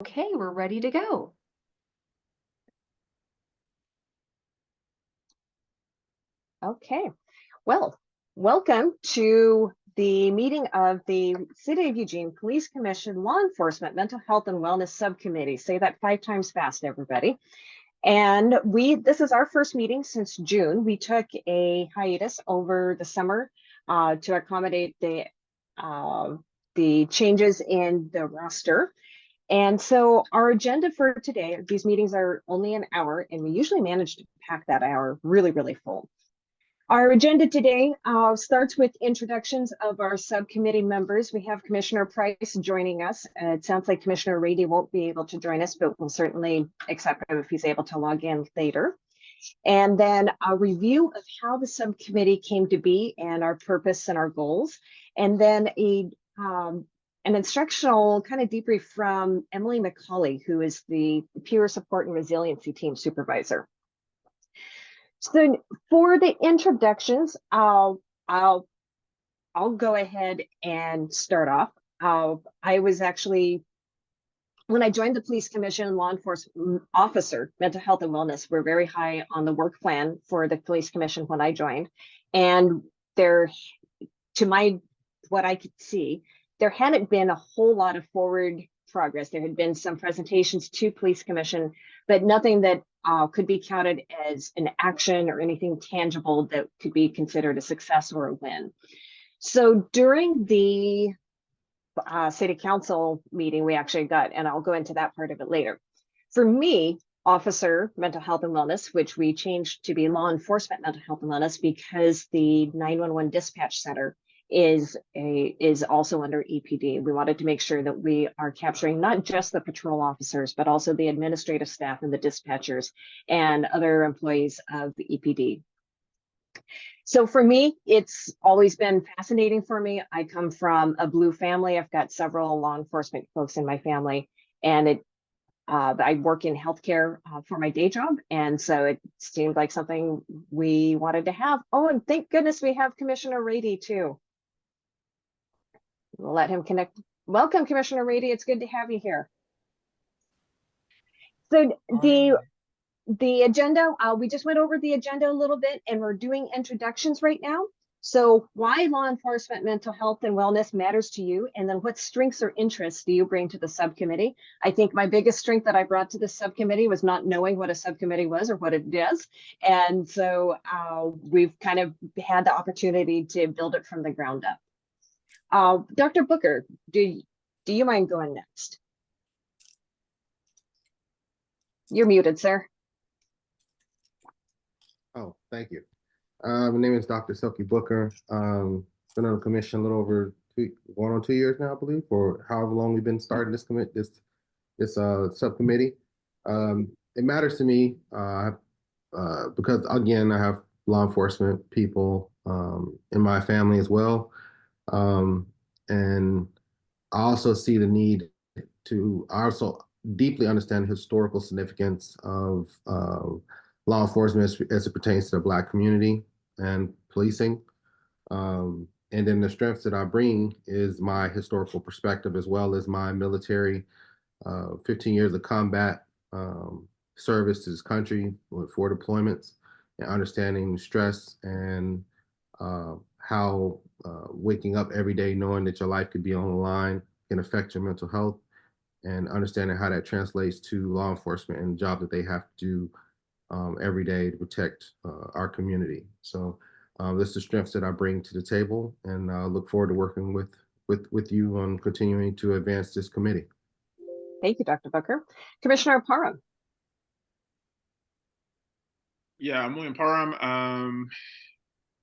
Okay, we're ready to go. Okay, well, welcome to the meeting of the City of Eugene Police Commission Law Enforcement Mental Health and Wellness Subcommittee. Say that 5 times fast, everybody. And this is our first meeting since June. We took a hiatus over the summer to accommodate the changes in the roster. And so our agenda for today, these meetings are only an hour, and we usually manage to pack that hour really, really full. Our agenda today starts with introductions of our subcommittee members. We have Commissioner Price joining us. It sounds like Commissioner Rady won't be able to join us, but we'll certainly accept him if he's able to log in later. And then a review of how the subcommittee came to be and our purpose and our goals. And then an instructional kind of debrief from Emily McCauley, who is the Peer Support and Resiliency Team Supervisor. So for the introductions, I'll go ahead and start off. I was actually, when I joined the Police Commission, law enforcement officer, mental health and wellness were very high on the work plan for the Police Commission when I joined. And there, what I could see, there hadn't been a whole lot of forward progress. There had been some presentations to Police Commission, but nothing that could be counted as an action or anything tangible that could be considered a success or a win. So during the city council meeting, we actually got, and I'll go into that part of it later. For me, officer mental health and wellness, which we changed to be law enforcement mental health and wellness because the 911 dispatch center is also under EPD. We wanted to make sure that we are capturing not just the patrol officers, but also the administrative staff and the dispatchers and other employees of the EPD. So for me, it's always been fascinating for me. I come from a blue family. I've got several law enforcement folks in my family, and I work in healthcare for my day job. And so it seemed like something we wanted to have. Oh, and thank goodness we have Commissioner Rady too. We'll let him connect. Welcome, Commissioner Rady. It's good to have you here. So the agenda, we just went over the agenda a little bit, and we're doing introductions right now. So why law enforcement mental health and wellness matters to you, and then what strengths or interests do you bring to the subcommittee? I think my biggest strength that I brought to the subcommittee was not knowing what a subcommittee was or what it does. And so we've kind of had the opportunity to build it from the ground up. Dr. Booker, do you mind going next? You're muted, sir. Oh, thank you. My name is Dr. Silky Booker. Been on the commission a little over going on 2 years now, I believe, for however long we've been starting this subcommittee. It matters to me because, again, I have law enforcement people in my family as well. And I also see the need to also deeply understand the historical significance of law enforcement as it pertains to the Black community and policing. And then the strengths that I bring is my historical perspective as well as my military 15 years of combat service to this country with 4 deployments and understanding stress and how waking up every day knowing that your life could be on the line can affect your mental health, and understanding how that translates to law enforcement and the job that they have to do every day to protect our community. So this is the strengths that I bring to the table, and I look forward to working with you on continuing to advance this committee. Thank you, Dr. Booker. Commissioner Parham. Yeah, I'm William Parham.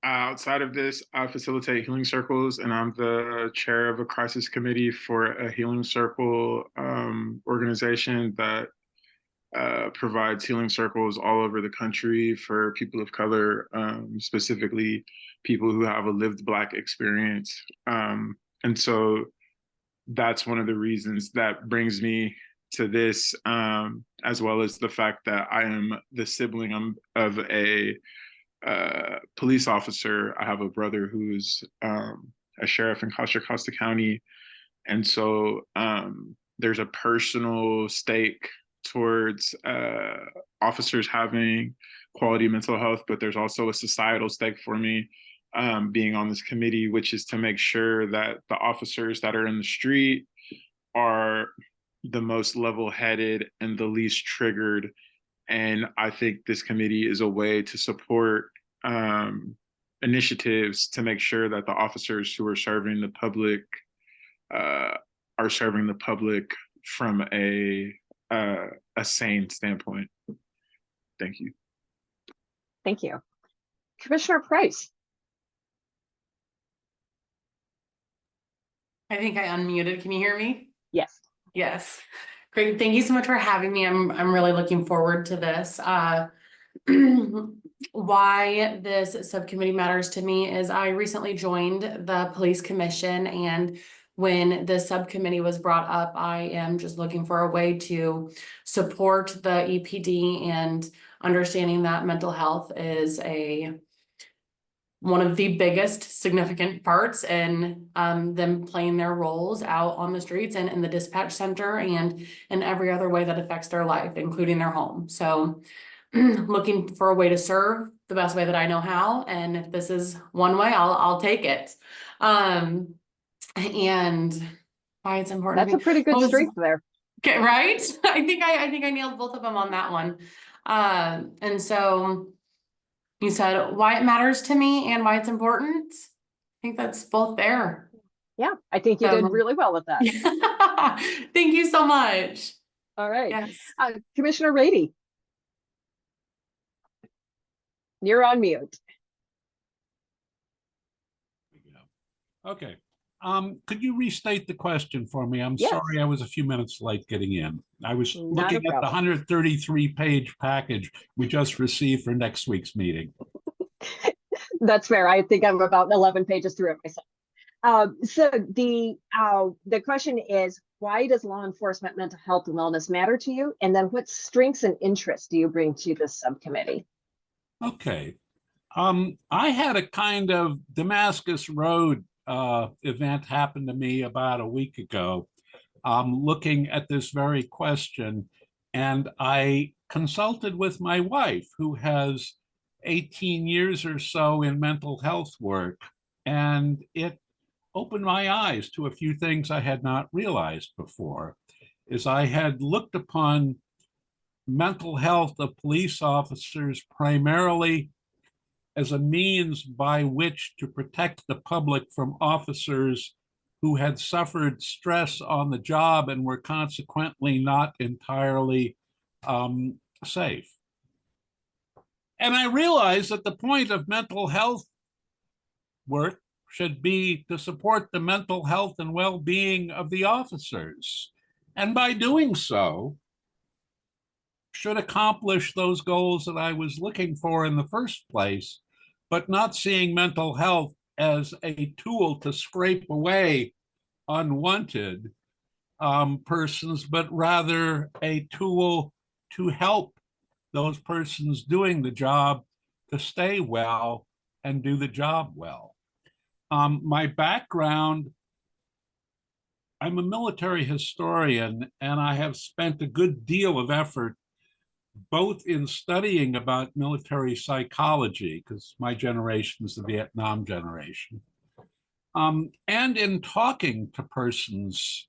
Outside of this, I facilitate healing circles, and I'm the chair of a crisis committee for a healing circle organization that provides healing circles all over the country for people of color, specifically people who have a lived Black experience. And so that's one of the reasons that brings me to this, as well as the fact that I am the sibling of a police officer. I have a brother who's a sheriff in Contra Costa County. And so there's a personal stake towards officers having quality mental health, but there's also a societal stake for me being on this committee, which is to make sure that the officers that are in the street are the most level-headed and the least triggered. And I think this committee is a way to support initiatives to make sure that the officers who are serving the public are serving the public from a sane standpoint. Thank you. Thank you. Commissioner Price. I think I unmuted. Can you hear me? Yes. Yes. Great. Thank you so much for having me. I'm really looking forward to this. Why this subcommittee matters to me is I recently joined the police commission, and when the subcommittee was brought up, I am just looking for a way to support the EPD and understanding that mental health is one of the biggest significant parts in them playing their roles out on the streets and in the dispatch center and in every other way that affects their life, including their home. So looking for a way to serve the best way that I know how. And if this is one way, I'll take it. And why it's important. That's a pretty good strength there. Okay, right? I think I nailed both of them on that one. And so you said why it matters to me and why it's important. I think that's both there. Yeah, I think you did really well with that. Thank you so much. All right. Yes. Commissioner Rady. You're on mute. Okay. Could you restate the question for me? I'm sorry I was a few minutes late getting in. I was looking at the 133-page package we just received for next week's meeting. That's fair. I think I'm about 11 pages through it myself. So the question is, why does law enforcement mental health and wellness matter to you? And then what strengths and interests do you bring to this subcommittee? Okay. I had a kind of Damascus Road event happen to me about a week ago, looking at this very question. And I consulted with my wife, who has 18 years or so in mental health work. And it opened my eyes to a few things I had not realized before, is I had looked upon mental health of police officers primarily as a means by which to protect the public from officers who had suffered stress on the job and were consequently not entirely safe. And I realized that the point of mental health work should be to support the mental health and well-being of the officers. And by doing so, should accomplish those goals that I was looking for in the first place, but not seeing mental health as a tool to scrape away unwanted persons, but rather a tool to help those persons doing the job to stay well and do the job well. My background, I'm a military historian, and I have spent a good deal of effort both in studying about military psychology, because my generation is the Vietnam generation, and in talking to persons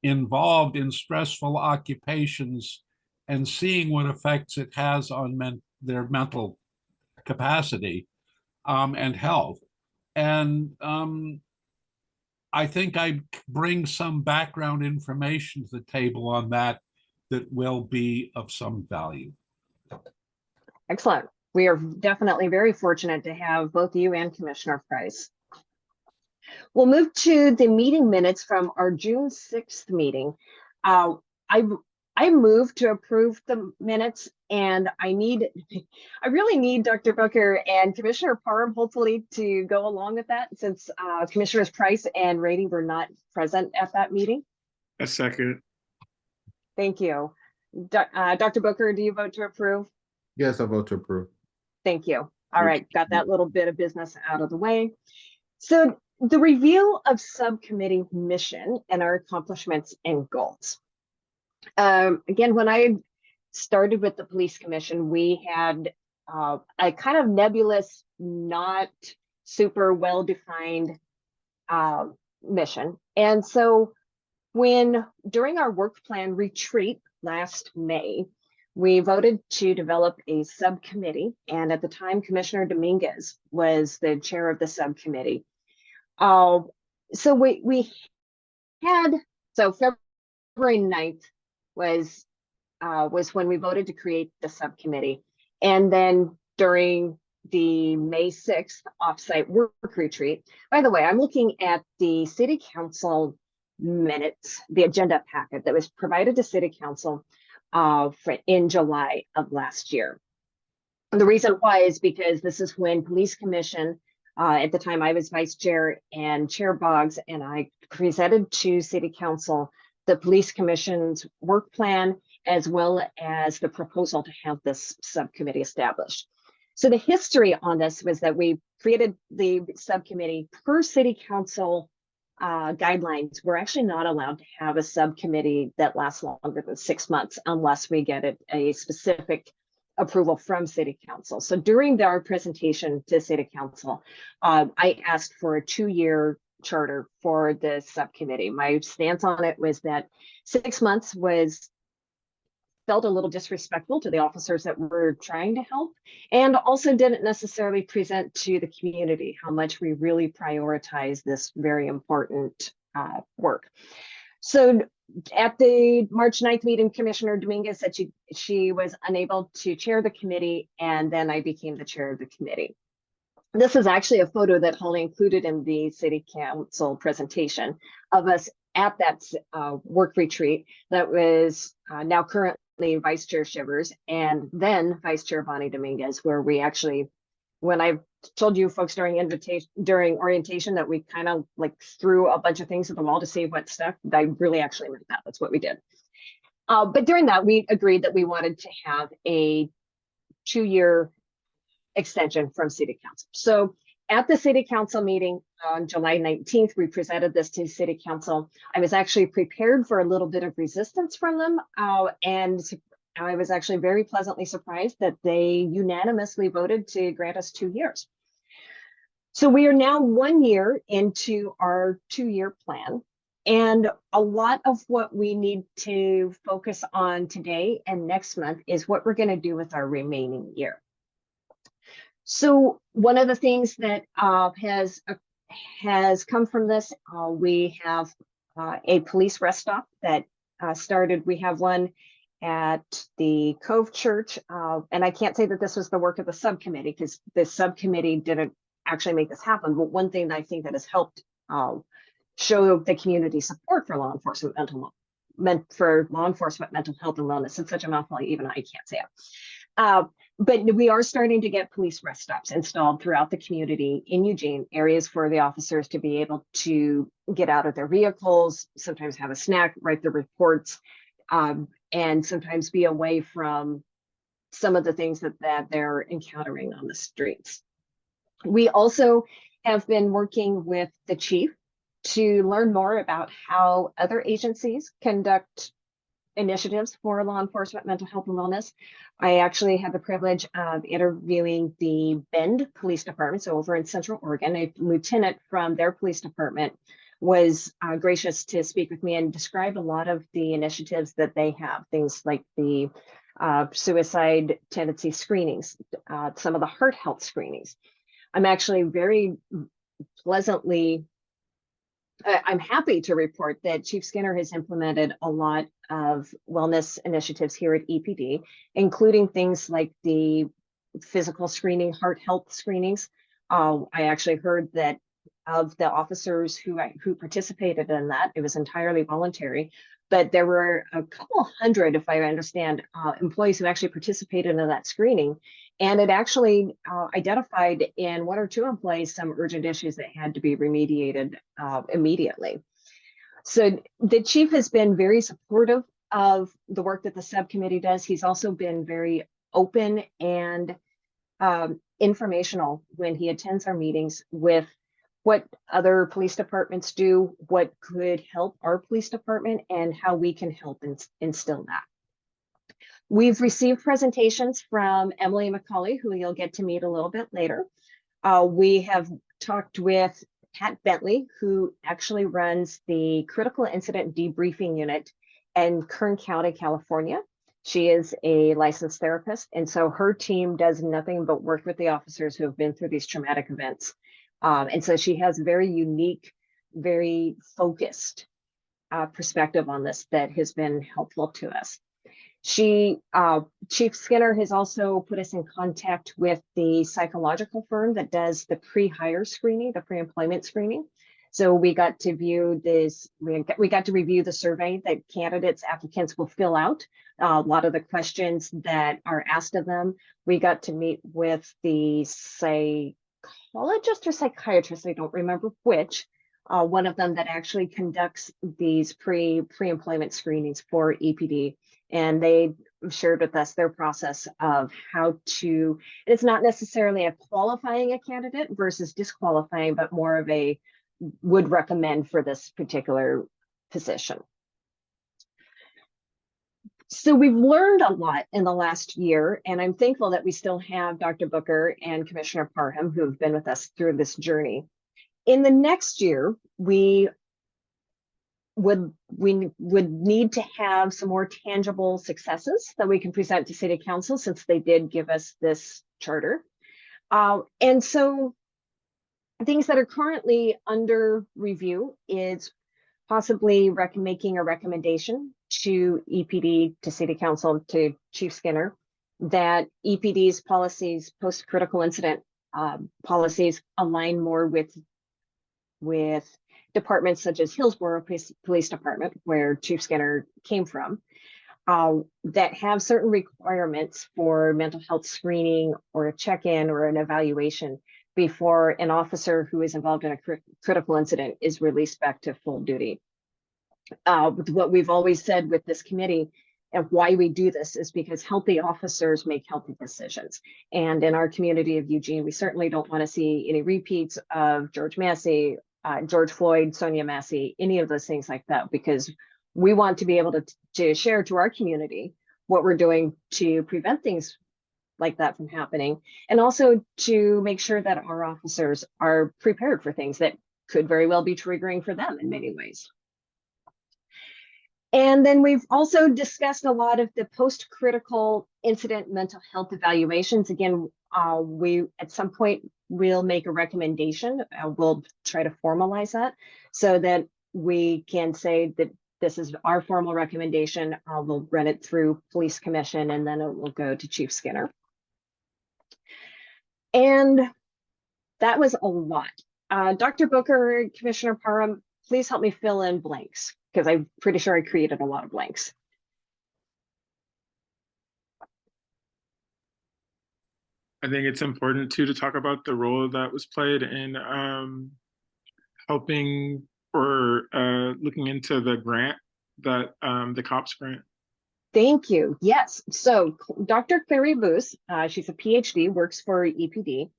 involved in stressful occupations and seeing what effects it has on their mental capacity and health. And I think I bring some background information to the table on that will be of some value. Excellent. We are definitely very fortunate to have both you and Commissioner Price. We'll move to the meeting minutes from our June 6th meeting. I moved to approve the minutes, and I really need Dr. Booker and Commissioner Parham hopefully to go along with that, since Commissioners Price and Rady were not present at that meeting. A second. Thank you. Dr. Booker, do you vote to approve? Yes, I vote to approve. Thank you. All right, got that little bit of business out of the way. So the review of subcommittee mission and our accomplishments and goals. Again, when I started with the police commission, we had a kind of nebulous, not super well-defined mission. And so during our work plan retreat last May, we voted to develop a subcommittee. And at the time, Commissioner Dominguez was the chair of the subcommittee. So we had, so February 9th was when we voted to create the subcommittee. And then during the May 6th offsite work retreat, by the way, I'm looking at the city council minutes, the agenda packet that was provided to city council in July of last year. And the reason why is because this is when police commission, at the time I was vice chair, and Chair Boggs and I presented to city council the police commission's work plan, as well as the proposal to have this subcommittee established. So the history on this was that we created the subcommittee per city council guidelines. We're actually not allowed to have a subcommittee that lasts longer than 6 months unless we get a specific approval from city council. So during our presentation to city council, I asked for a 2-year charter for the subcommittee. My stance on it was that 6 months felt a little disrespectful to the officers that we're trying to help, and also didn't necessarily present to the community how much we really prioritize this very important work. So at the March 9th meeting, Commissioner Dominguez said she was unable to chair the committee, and then I became the chair of the committee. This is actually a photo that Holly included in the city council presentation of us at that work retreat that was now currently Vice Chair Shivers and then Vice Chair Bonnie Dominguez, where we actually, when I told you folks during orientation that we kind of like threw a bunch of things at the wall to see what stuck, I really actually meant that. That's what we did. But during that, we agreed that we wanted to have a 2-year extension from city council. So at the city council meeting on July 19th, we presented this to city council. I was actually prepared for a little bit of resistance from them. And I was actually very pleasantly surprised that they unanimously voted to grant us 2 years. So we are now 1 year into our 2-year plan. And a lot of what we need to focus on today and next month is what we're going to do with our remaining year. So one of the things that has come from this, we have a police rest stop that started. We have one at the Cove Church, and I can't say that this was the work of the subcommittee because the subcommittee didn't actually make this happen. But one thing that I think that has helped show the community support for law enforcement mental health and wellness. It's such a mouthful, even I can't say it. But we are starting to get police rest stops installed throughout the community in Eugene, areas for the officers to be able to get out of their vehicles, sometimes have a snack, write their reports, and sometimes be away from some of the things that they're encountering on the streets. We also have been working with the chief to learn more about how other agencies conduct initiatives for law enforcement, mental health, and wellness. I actually had the privilege of interviewing the Bend Police Department, so over in Central Oregon. A lieutenant from their police department was gracious to speak with me and describe a lot of the initiatives that they have, things like the suicide tendency screenings, some of the heart health screenings. I'm actually very pleasantly I'm happy to report that Chief Skinner has implemented a lot of wellness initiatives here at EPD, including things like the physical screening, heart health screenings. I actually heard that of the officers who participated in that, it was entirely voluntary, but there were a couple hundred, if I understand, employees who actually participated in that screening. And it actually identified in 1 or 2 employees some urgent issues that had to be remediated immediately. So the chief has been very supportive of the work that the subcommittee does. He's also been very open and informational when he attends our meetings with what other police departments do, what could help our police department, and how we can help instill that. We've received presentations from Emily McCauley, who you'll get to meet a little bit later. We have talked with Pat Bentley, who actually runs the Critical Incident Debriefing Unit in Kern County, California. She is a licensed therapist, and so her team does nothing but work with the officers who have been through these traumatic events. And so she has very unique, very focused perspective on this that has been helpful to us. Chief Skinner has also put us in contact with the psychological firm that does the pre-hire screening, the pre-employment screening. So we got to view this, we got to review the survey that applicants will fill out. A lot of the questions that are asked of them. We got to meet with the psychologist or psychiatrist, I don't remember which, one of them that actually conducts these pre-employment screenings for EPD. And they shared with us their process of how to, it's not necessarily a qualifying a candidate versus disqualifying, but more of a would recommend for this particular position. So we've learned a lot in the last year, and I'm thankful that we still have Dr. Booker and Commissioner Parham who have been with us through this journey. In the next year, we would need to have some more tangible successes that we can present to City Council, since they did give us this charter. And so things that are currently under review is possibly making a recommendation to EPD, to City Council, to Chief Skinner, that EPD's policies, post-critical incident policies, align more with departments such as Hillsborough Police Department, where Chief Skinner came from, that have certain requirements for mental health screening or a check-in or an evaluation before an officer who is involved in a critical incident is released back to full duty. What we've always said with this committee and why we do this is because healthy officers make healthy decisions. And in our community of Eugene, we certainly don't want to see any repeats of George Massey, George Floyd, Sonia Massey, any of those things like that, because we want to be able to share to our community what we're doing to prevent things like that from happening, and also to make sure that our officers are prepared for things that could very well be triggering for them in many ways. And then we've also discussed a lot of the post-critical incident mental health evaluations. Again, we at some point will make a recommendation. We'll try to formalize that so that we can say that this is our formal recommendation. We'll run it through Police Commission, and then it will go to Chief Skinner. And that was a lot. Dr. Booker, Commissioner Parham, please help me fill in blanks, because I'm pretty sure I created a lot of blanks. I think it's important too to talk about the role that was played in helping or looking into the grant, that the COPS grant. Thank you. Yes. So Dr. Clary Booth, she's a PhD, works for EPD.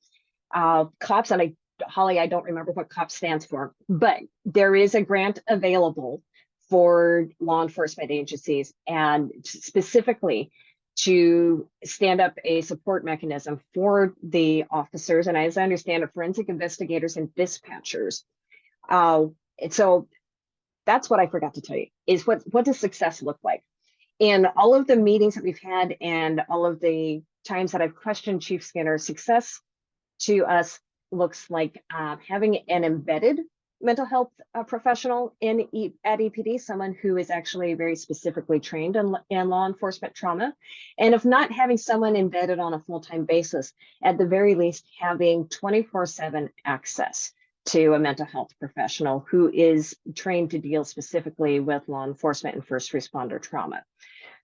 COPS, and Holly, I don't remember what COPS stands for, but there is a grant available for law enforcement agencies, and specifically to stand up a support mechanism for the officers, and as I understand it, forensic investigators and dispatchers. And so that's what I forgot to tell you, is what does success look like? In all of the meetings that we've had and all of the times that I've questioned Chief Skinner, success to us looks like having an embedded mental health professional at EPD, someone who is actually very specifically trained in law enforcement trauma. And if not having someone embedded on a full-time basis, at the very least having 24/7 access to a mental health professional who is trained to deal specifically with law enforcement and first responder trauma.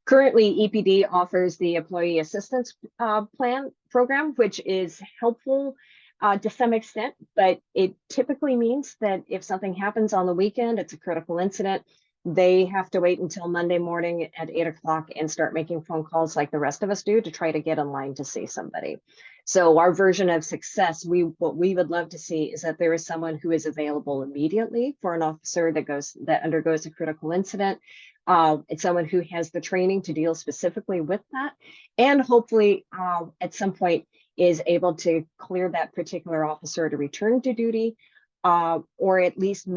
Currently, EPD offers the Employee Assistance program, which is helpful to some extent, but it typically means that if something happens on the weekend, it's a critical incident, they have to wait until Monday morning at 8 o'clock and start making phone calls like the rest of us do to try to get in line to see somebody. So our version of success, what we would love to see is that there is someone who is available immediately for an officer that undergoes a critical incident. It's someone who has the training to deal specifically with that, and hopefully at some point is able to clear that particular officer to return to duty, or at least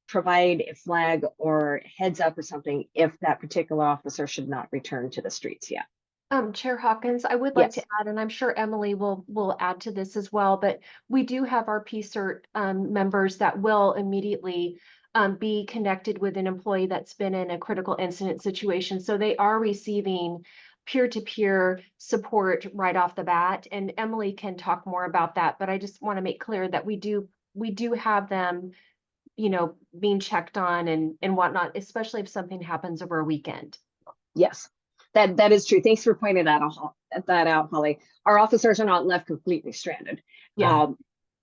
provide a flag or heads up or something if that particular officer should not return to the streets yet. Chair Hawkins, I would like Yes. to add, and I'm sure Emily will add to this as well, but we do have our PCERT members that will immediately be connected with an employee that's been in a critical incident situation. So they are receiving peer-to-peer support right off the bat. And Emily can talk more about that, but I just want to make clear that we do have them, you know, being checked on and whatnot, especially if something happens over a weekend. Yes, that is true. Thanks for pointing that out, Holly. Our officers are not left completely stranded. Yeah.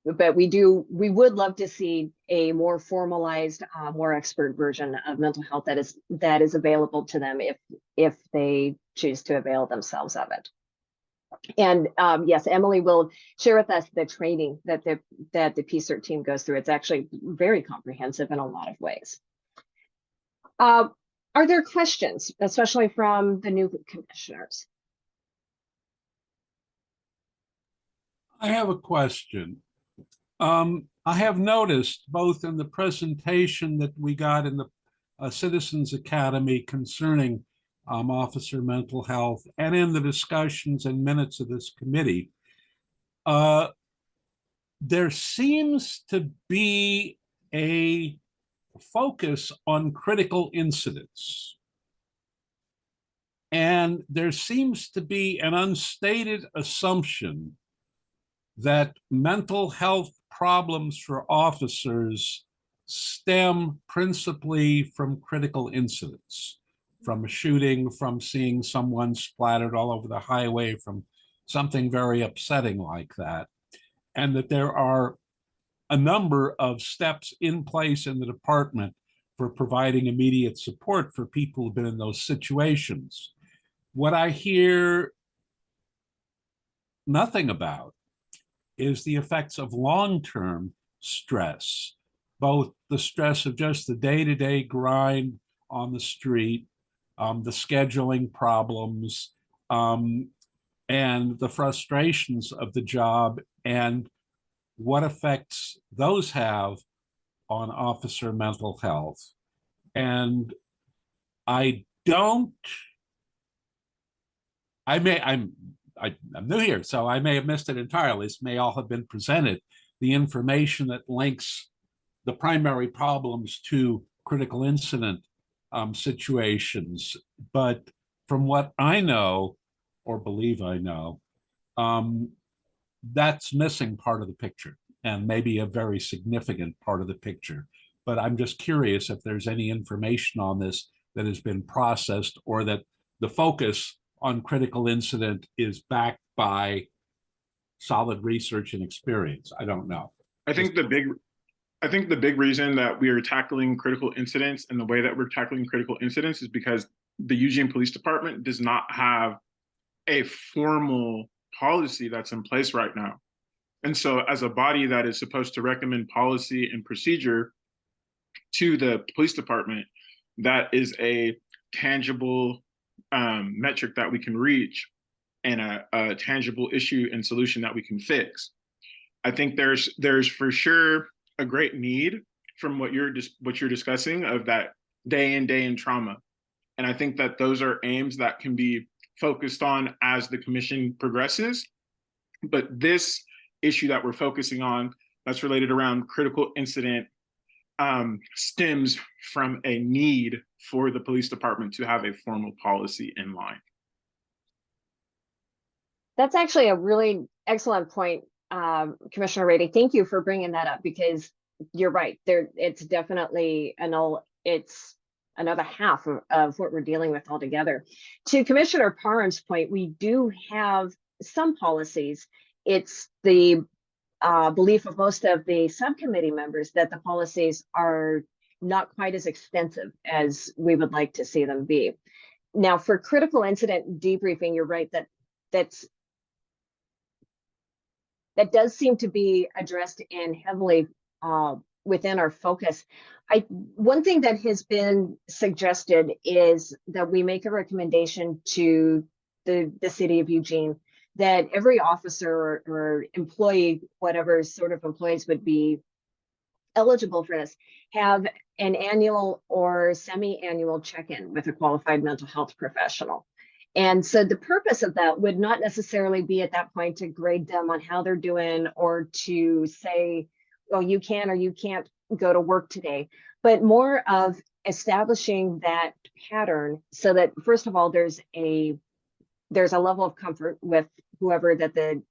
But we would love to see a more formalized, more expert version of mental health that is available to them if they choose to avail themselves of it. And yes, Emily will share with us the training that the PCERT team goes through. It's actually very comprehensive in a lot of ways. Are there questions, especially from the new commissioners? I have a question. I have noticed both in the presentation that we got in the Citizens Academy concerning officer mental health and in the discussions and minutes of this committee, there seems to be a focus on critical incidents. And there seems to be an unstated assumption that mental health problems for officers stem principally from critical incidents, from a shooting, from seeing someone splattered all over the highway, from something very upsetting like that, and that there are a number of steps in place in the department for providing immediate support for people who've been in those situations. What I hear nothing about is the effects of long-term stress, both the stress of just the day-to-day grind on the street, the scheduling problems, and the frustrations of the job, and what effects those have on officer mental health. And I'm new here, so I may have missed it entirely. This may all have been presented. The information that links the primary problems to critical incident situations. But from what I know, or believe I know, that's missing part of the picture, and maybe a very significant part of the picture. But I'm just curious if there's any information on this that has been processed, or that the focus on critical incident is backed by solid research and experience. I don't know. I think the big reason that we are tackling critical incidents and the way that we're tackling critical incidents is because the Eugene Police Department does not have a formal policy that's in place right now. And so as a body that is supposed to recommend policy and procedure to the police department, that is a tangible metric that we can reach, and a tangible issue and solution that we can fix. I think there's for sure a great need from what you're discussing of that day in trauma. And I think that those are aims that can be focused on as the commission progresses. But this issue that we're focusing on that's related around critical incident stems from a need for the police department to have a formal policy in line. That's actually a really excellent point, Commissioner Rady. Thank you for bringing that up, because you're right. It's definitely it's another half of what we're dealing with altogether. To Commissioner Parham's point, we do have some policies. It's the belief of most of the subcommittee members that the policies are not quite as extensive as we would like to see them be. Now, for critical incident debriefing, you're right that's that does seem to be addressed and heavily within our focus. One thing that has been suggested is that we make a recommendation to the city of Eugene that every officer or employee, whatever sort of employees would be eligible for this, have an annual or semi-annual check-in with a qualified mental health professional. And so the purpose of that would not necessarily be at that point to grade them on how they're doing or to say, oh, you can or you can't go to work today, but more of establishing that pattern so that, first of all, there's a level of comfort with whoever that the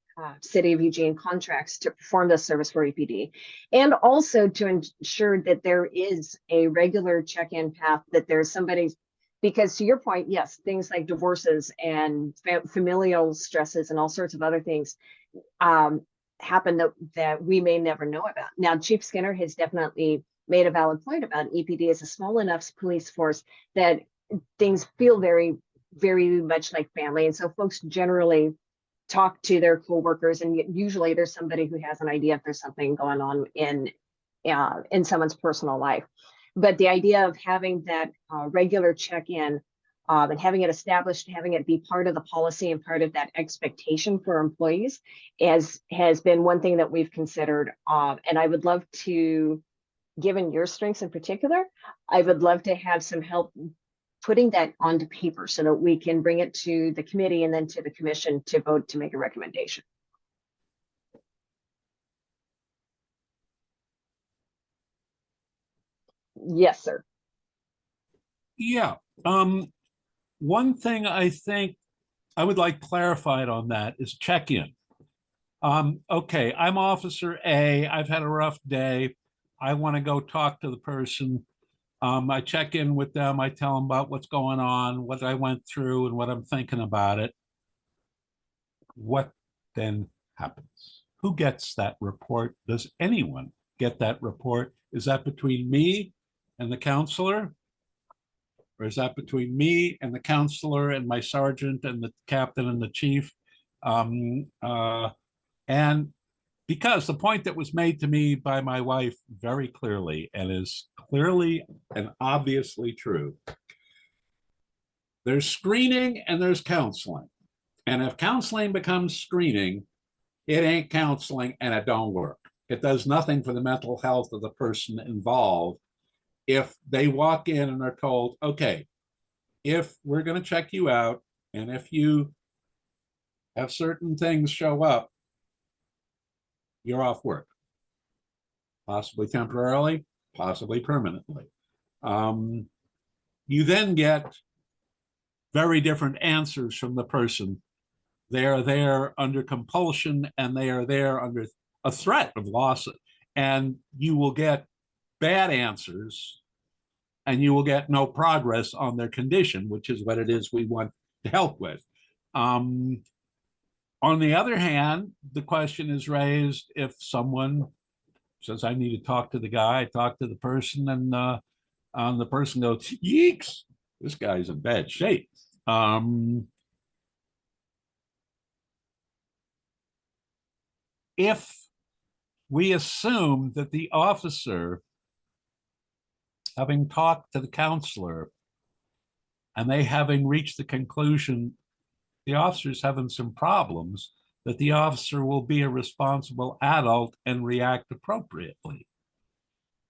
city of Eugene contracts to perform this service for EPD, and also to ensure that there is a regular check-in path, that there's somebody, because to your point, yes, things like divorces and familial stresses and all sorts of other things happen that we may never know about. Now, Chief Skinner has definitely made a valid point about EPD as a small enough police force that things feel very, very much like family. And so folks generally talk to their coworkers, and usually there's somebody who has an idea if there's something going on in someone's personal life. But the idea of having that regular check-in and having it established, having it be part of the policy and part of that expectation for employees has been one thing that we've considered. And I would love to, given your strengths in particular, I would love to have some help putting that onto paper so that we can bring it to the committee and then to the commission to vote to make a recommendation. Yes, sir. Yeah. One thing I think I would like clarified on that is check-in. Okay, I'm Officer A. I've had a rough day. I want to go talk to the person. I check in with them. I tell them about what's going on, what I went through, and what I'm thinking about it. What then happens? Who gets that report? Does anyone get that report? Is that between me and the counselor? Or is that between me and the counselor and my sergeant and the captain and the chief? And because the point that was made to me by my wife very clearly, and is clearly and obviously true, there's screening and there's counseling. And if counseling becomes screening, it ain't counseling and it don't work. It does nothing for the mental health of the person involved. If they walk in and are told, okay, if we're going to check you out, and if you have certain things show up, you're off work, possibly temporarily, possibly permanently. You then get very different answers from the person. They are there under compulsion, and they are there under a threat of loss, and you will get bad answers, and you will get no progress on their condition, which is what it is we want to help with. On the other hand, the question is raised if someone says, I need to talk to the guy, I talk to the person, and the person goes, yeeks, this guy's in bad shape. If we assume that the officer, having talked to the counselor, and they having reached the conclusion the officer's having some problems, that the officer will be a responsible adult and react appropriately.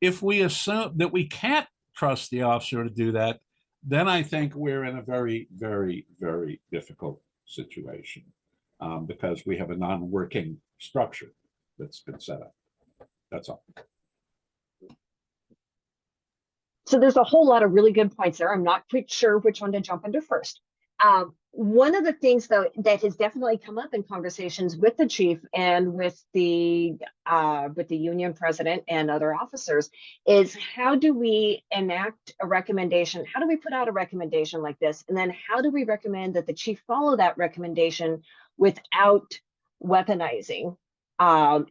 If we assume that we can't trust the officer to do that, then I think we're in a very, very, very difficult situation because we have a non-working structure that's been set up. That's all. So there's a whole lot of really good points there. I'm not quite sure which one to jump into first. One of the things, though, that has definitely come up in conversations with the chief and with the union president and other officers is, how do we enact a recommendation? How do we put out a recommendation like this? And then how do we recommend that the chief follow that recommendation without weaponizing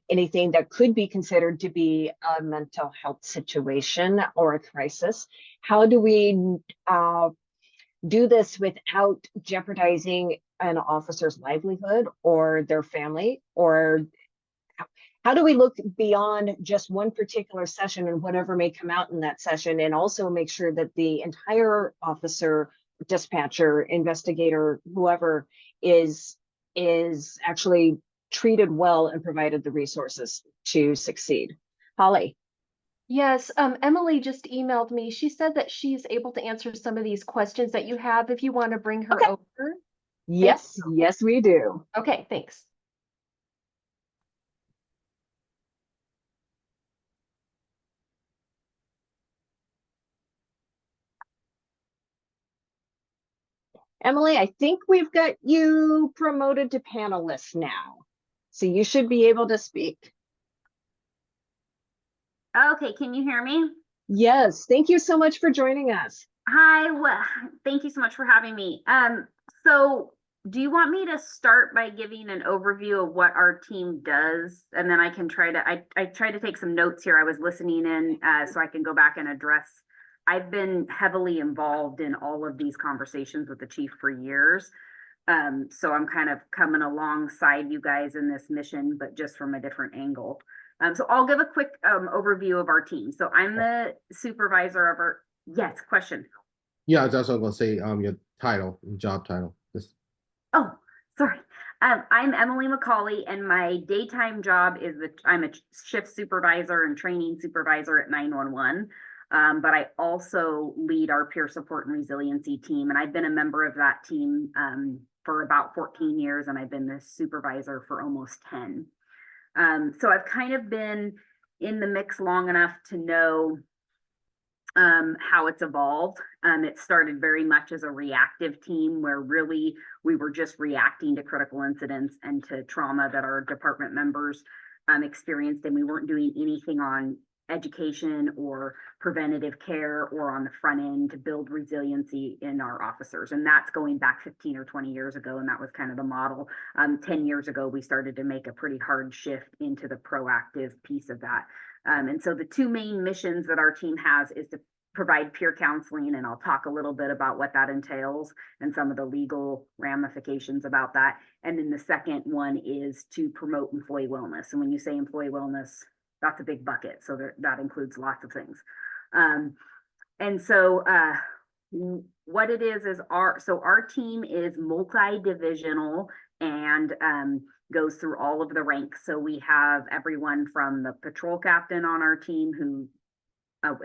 anything that could be considered to be a mental health situation or a crisis? How do we do this without jeopardizing an officer's livelihood or their family or how do we look beyond just one particular session and whatever may come out in that session, and also make sure that the entire officer, dispatcher, investigator, whoever is actually treated well and provided the resources to succeed. Holly. Yes, Emily just emailed me. She said that she's able to answer some of these questions that you have if you want to bring her Okay. over. Yes, yes, we do. Okay, thanks. Emily, I think we've got you promoted to panelist now, so you should be able to speak. Okay, can you hear me? Yes, thank you so much for joining us. Hi, well, thank you so much for having me. So do you want me to start by giving an overview of what our team does? And then I can try to, I tried to take some notes here. I was listening in so I can go back and address. I've been heavily involved in all of these conversations with the chief for years. So I'm kind of coming alongside you guys in this mission, but just from a different angle. So I'll give a quick overview of our team. So I'm the supervisor of our, yes, question. Yeah, I was also going to say your title, job title. Oh, sorry. I'm Emily McCauley, and my daytime job is that I'm a shift supervisor and training supervisor at 911. But I also lead our peer support and resiliency team, and I've been a member of that team for about 14 years, and I've been the supervisor for almost 10. So I've kind of been in the mix long enough to know how it's evolved. It started very much as a reactive team where really we were just reacting to critical incidents and to trauma that our department members experienced, and we weren't doing anything on education or preventative care or on the front end to build resiliency in our officers. And that's going back 15 or 20 years ago. And that was kind of the model. 10 years ago, we started to make a pretty hard shift into the proactive piece of that. And so the two main missions that our team has is to provide peer counseling, and I'll talk a little bit about what that entails and some of the legal ramifications about that. And then the second one is to promote employee wellness. And when you say employee wellness, that's a big bucket. So that includes lots of things. And so what it is our team is multi-divisional and goes through all of the ranks. So we have everyone from the patrol captain on our team who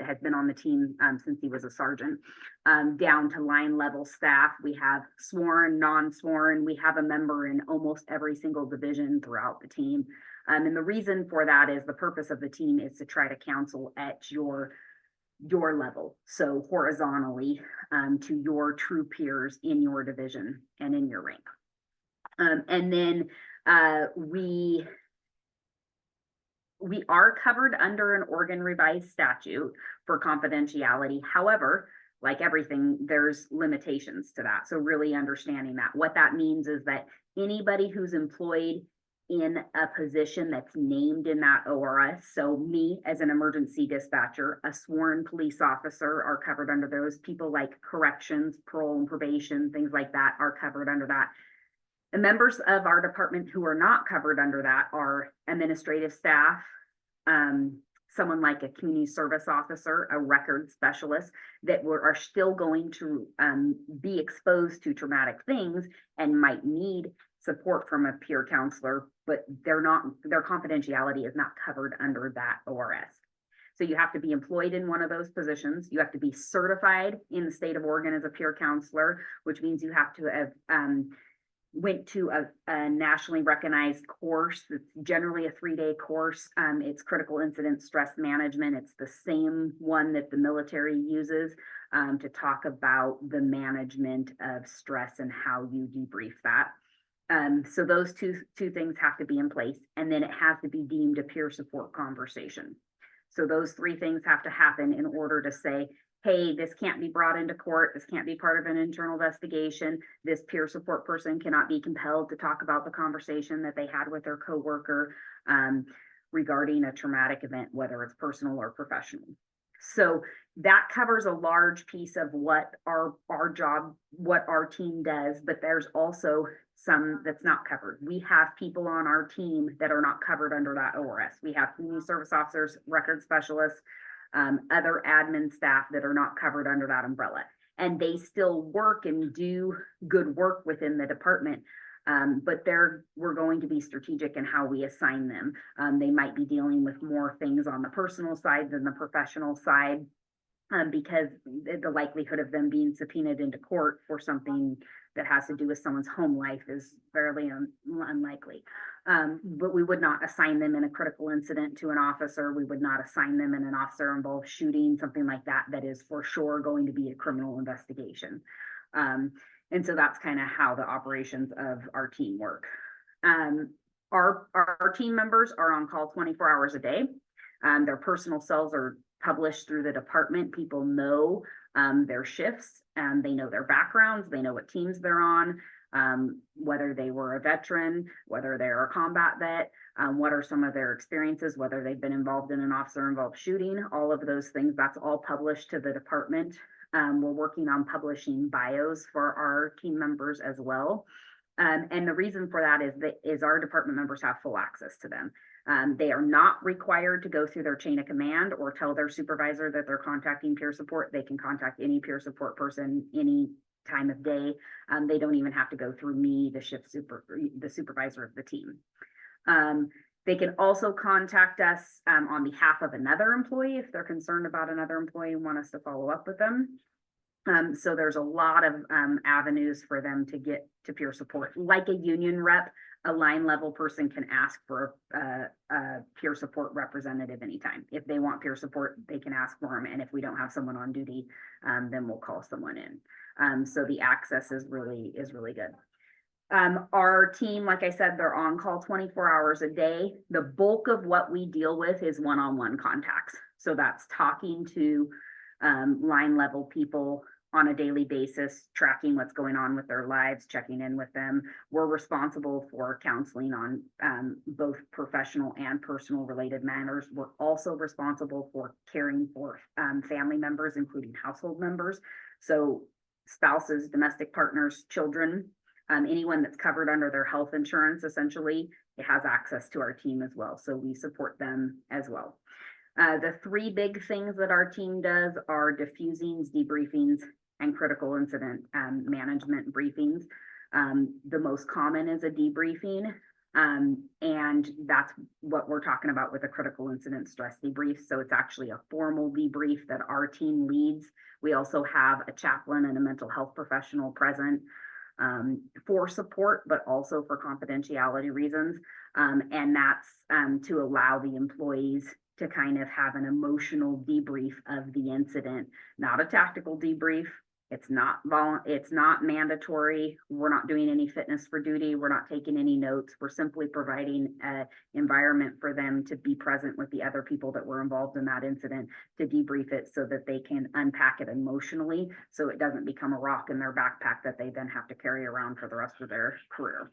has been on the team since he was a sergeant, down to line level staff. We have sworn, non-sworn. We have a member in almost every single division throughout the team. And the reason for that is the purpose of the team is to try to counsel at your level. So horizontally to your true peers in your division and in your rank. And then we are covered under an Oregon revised statute for confidentiality. However, like everything, there's limitations to that. So really understanding that. What that means is that anybody who's employed in a position that's named in that ORS, so me as an emergency dispatcher, a sworn police officer are covered under those. People like corrections, parole and probation, things like that are covered under that. The members of our department who are not covered under that are administrative staff, someone like a community service officer, a record specialist that are still going to be exposed to traumatic things and might need support from a peer counselor, but their confidentiality is not covered under that ORS. So you have to be employed in one of those positions. You have to be certified in the state of Oregon as a peer counselor, which means you have to have went to a nationally recognized course. It's generally a 3-day course. It's critical incident stress management. It's the same one that the military uses to talk about the management of stress and how you debrief that. So those two things have to be in place, and then it has to be deemed a peer support conversation. So those 3 things have to happen in order to say, hey, this can't be brought into court. This can't be part of an internal investigation. This peer support person cannot be compelled to talk about the conversation that they had with their coworker regarding a traumatic event, whether it's personal or professional. So that covers a large piece of what our job, what our team does, but there's also some that's not covered. We have people on our team that are not covered under that ORS. We have community service officers, record specialists, other admin staff that are not covered under that umbrella. And they still work and do good work within the department. But we're going to be strategic in how we assign them. They might be dealing with more things on the personal side than the professional side, because the likelihood of them being subpoenaed into court for something that has to do with someone's home life is fairly unlikely. But we would not assign them in a critical incident to an officer. We would not assign them in an officer involved shooting, something like that, that is for sure going to be a criminal investigation. And so that's kind of how the operations of our team work. Our team members are on call 24 hours a day. Their personal cells are published through the department. People know their shifts, and they know their backgrounds. They know what teams they're on, whether they were a veteran, whether they're a combat vet, what are some of their experiences, whether they've been involved in an officer-involved shooting, all of those things. That's all published to the department. We're working on publishing bios for our team members as well. And the reason for that is our department members have full access to them. They are not required to go through their chain of command or tell their supervisor that they're contacting peer support. They can contact any peer support person any time of day. They don't even have to go through me, the supervisor of the team. They can also contact us on behalf of another employee if they're concerned about another employee and want us to follow up with them. So there's a lot of avenues for them to get to peer support. Like a union rep, a line level person can ask for a peer support representative anytime. If they want peer support, they can ask for them. And if we don't have someone on duty, then we'll call someone in. So the access is really good. Our team, like I said, they're on call 24 hours a day. The bulk of what we deal with is one-on-one contacts. So that's talking to line level people on a daily basis, tracking what's going on with their lives, checking in with them. We're responsible for counseling on both professional and personal related matters. We're also responsible for caring for family members, including household members. So spouses, domestic partners, children, anyone that's covered under their health insurance, essentially, it has access to our team as well. So we support them as well. The three big things that our team does are diffusings, debriefings, and critical incident management briefings. The most common is a debriefing, and that's what we're talking about with a critical incident stress debrief. So it's actually a formal debrief that our team leads. We also have a chaplain and a mental health professional present for support, but also for confidentiality reasons. And that's to allow the employees to kind of have an emotional debrief of the incident, not a tactical debrief. It's not mandatory. We're not doing any fitness for duty. We're not taking any notes. We're simply providing an environment for them to be present with the other people that were involved in that incident, to debrief it so that they can unpack it emotionally, so it doesn't become a rock in their backpack that they then have to carry around for the rest of their career.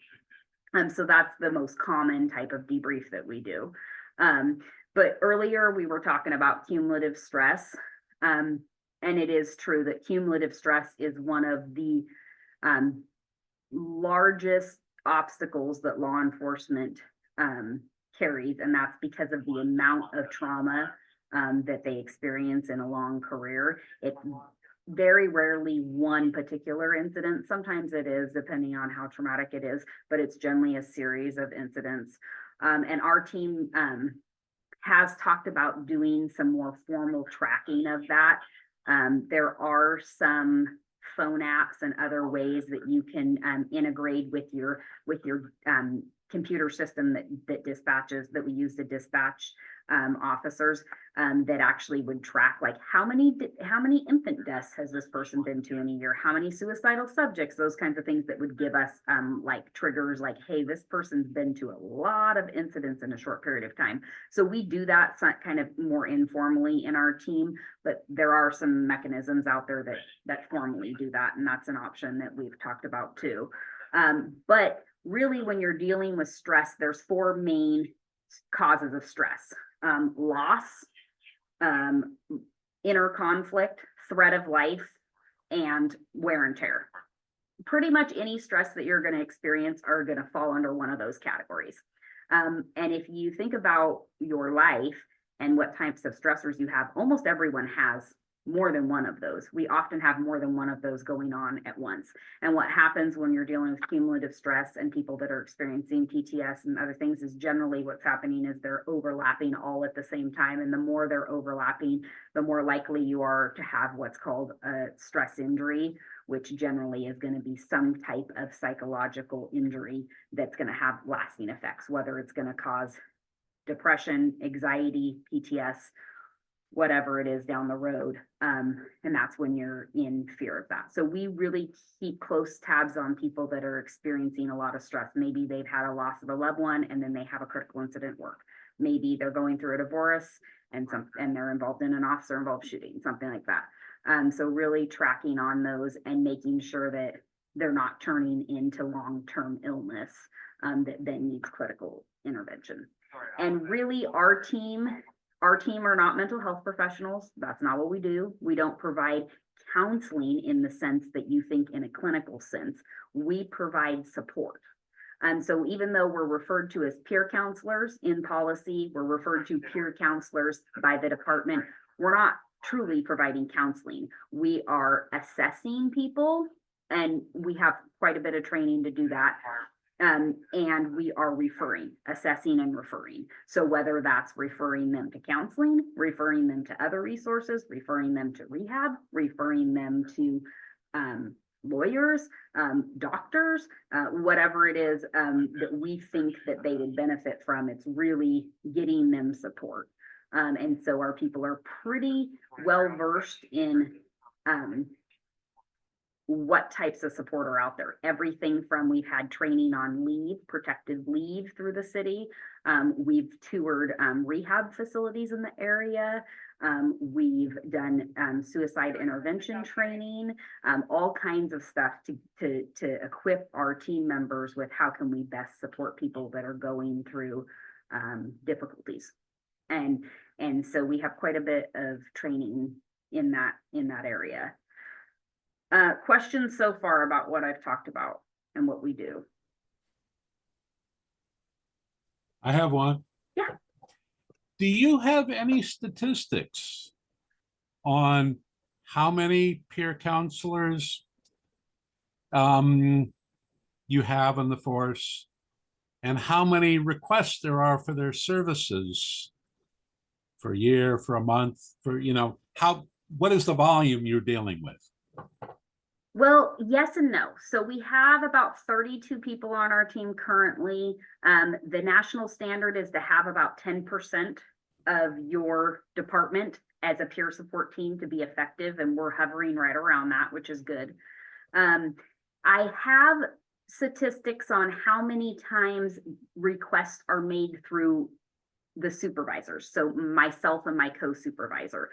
So that's the most common type of debrief that we do. But earlier we were talking about cumulative stress. And it is true that cumulative stress is one of the largest obstacles that law enforcement carries. And that's because of the amount of trauma that they experience in a long career. It's very rarely one particular incident. Sometimes it is, depending on how traumatic it is, but it's generally a series of incidents. And our team has talked about doing some more formal tracking of that. There are some phone apps and other ways that you can integrate with your computer system that dispatches, that we use to dispatch officers, that actually would track, like, how many infant deaths has this person been to in a year, how many suicidal subjects, those kinds of things that would give us like triggers, like, hey, this person's been to a lot of incidents in a short period of time. So we do that kind of more informally in our team, but there are some mechanisms out there that formally do that, and that's an option that we've talked about too. But really, when you're dealing with stress, there's four main causes of stress: loss, inner conflict, threat of life, and wear and tear. Pretty much any stress that you're going to experience are going to fall under one of those categories. And if you think about your life and what types of stressors you have, almost everyone has more than one of those. We often have more than one of those going on at once. And what happens when you're dealing with cumulative stress and people that are experiencing PTS and other things is generally what's happening is they're overlapping all at the same time. And the more they're overlapping, the more likely you are to have what's called a stress injury, which generally is going to be some type of psychological injury that's going to have lasting effects, whether it's going to cause depression, anxiety, PTS, whatever it is down the road. And that's when you're in fear of that. So we really keep close tabs on people that are experiencing a lot of stress. Maybe they've had a loss of a loved one and then they have a critical incident work. Maybe they're going through a divorce and they're involved in an officer involved shooting, something like that. So really tracking on those and making sure that they're not turning into long-term illness that then needs critical intervention. And really our team are not mental health professionals. That's not what we do. We don't provide counseling in the sense that you think in a clinical sense. We provide support. And so even though we're referred to as peer counselors in policy, we're referred to peer counselors by the department, we're not truly providing counseling. We are assessing people, and we have quite a bit of training to do that. And we are assessing and referring. So whether that's referring them to counseling, referring them to other resources, referring them to rehab, referring them to lawyers, doctors, whatever it is that we think that they would benefit from, it's really getting them support. And so our people are pretty well versed in what types of support are out there. Everything from, we've had training on leave, protected leave through the city. We've toured rehab facilities in the area. We've done suicide intervention training, all kinds of stuff to equip our team members with how can we best support people that are going through difficulties. And so we have quite a bit of training in that area. Questions so far about what I've talked about and what we do? I have one. Yeah. Do you have any statistics on how many peer counselors you have in the force and how many requests there are for their services for a year, for a month, for, what is the volume you're dealing with? Well, yes and no. So we have about 32 people on our team currently. The national standard is to have about 10% of your department as a peer support team to be effective, and we're hovering right around that, which is good. I have statistics on how many times requests are made through the supervisors, so myself and my co-supervisor.